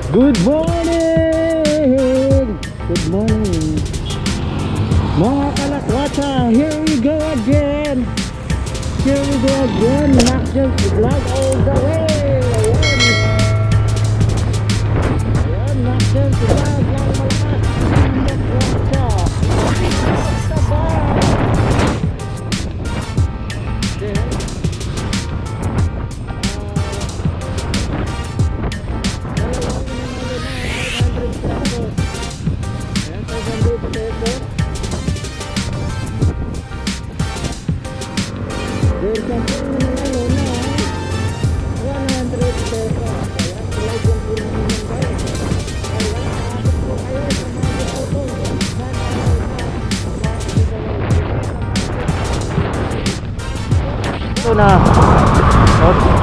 Good morning! Good morning! Mga kalakwatsa, here we go again! Here we go again! Max's vlog all the way! Ayan! Ayan, Max's vlog lang malakas! Kalakwatsa! Taba! Then, ito na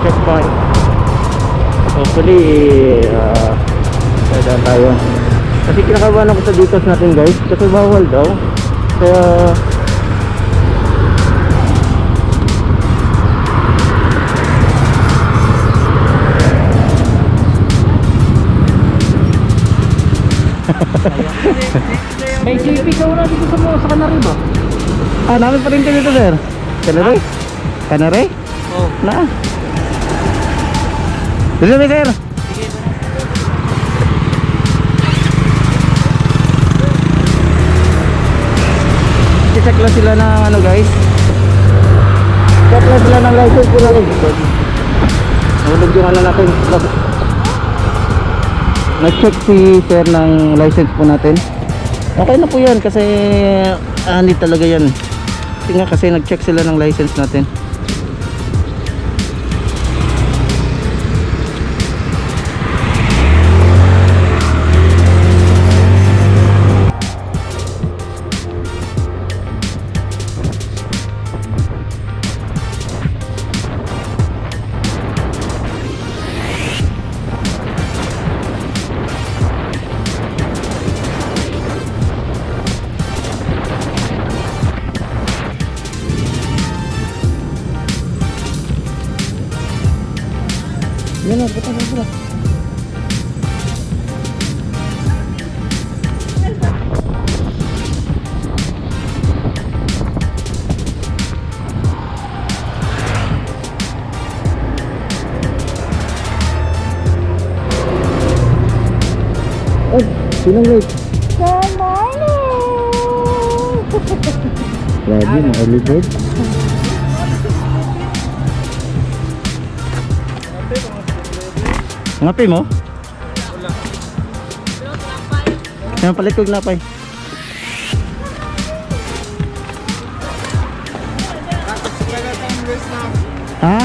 checkpoint. Hopefully kaya tayo kasi kinakabahan ako sa details natin guys kasi bawal daw kaya may JP ka wala dito sa Canary ba? Namin pa rin ka dito sir. Canary? Canary? Oo. Na? Dito ba sir? Check lang sila ng ano guys. Check lang sila ng license ko natin. Nahulog yung ano natin. Nag-check si sir ng license po natin. Okay na po yan kasi hindi talaga yan. Kasi nag-check sila ng license natin. Yan na, buta na pula. Oh, sinong late? Good morning! Grabe, mga early bird. Ngapay mo? Wala. Saan palit kong napay? Ha?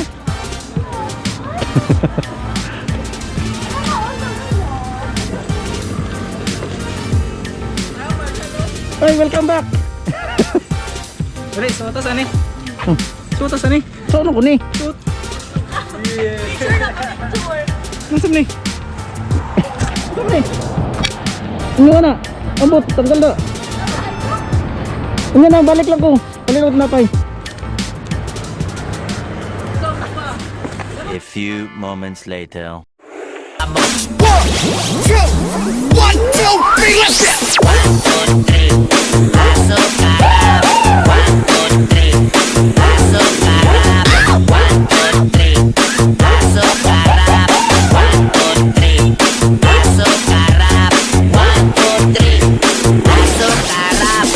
Ay, welcome back! Guys, suotas ani? Suotas ani? Saan ako ni? Suot! Nasaan ni? Nasaan ni? Ano na? Ambot, tanggal na. Ano na, balik lang ko. Palinot na pay. A few moments later. 1, 2, 1, 2, 3, let's go! 1, 2, 3, masuk Arab. 1, 2, 3, masuk Arab. 1, 2, 3, masuk Arab. 1, 2, 3, masuk Arab. 1, 2, 3, masuk Arab.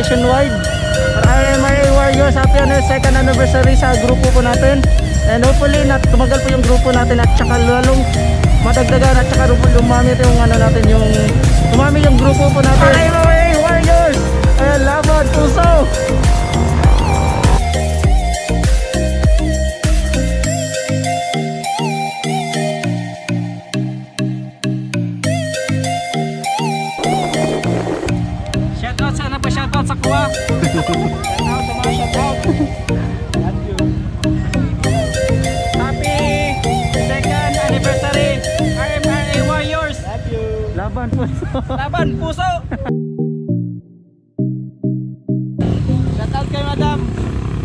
nationwide. RMRA Warriors, happy second anniversary sa grupo po natin. And hopefully tumagal po yung grupo natin at saka lalong madagdagan at saka lumami yung ano natin yung lumami yung grupo po natin. RMRA Warriors! Ayan, laban, puso! Shoutout sa ano pa, shoutout sa kuha. Shoutout sa mga shoutout. Love you. Happy second anniversary RMRA Warriors. Love you. Laban, puso! Laban, puso. Shoutout kay Madam.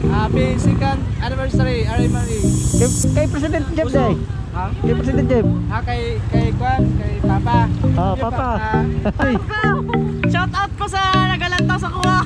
Happy second anniversary RMRA. Kay President Jeff Puso. day. Ha? Kay President Jeff. Kay Kwan, kay Papa. Ah, Kay Papa. Ay. Shout out ko sa nagalanta sa kuha.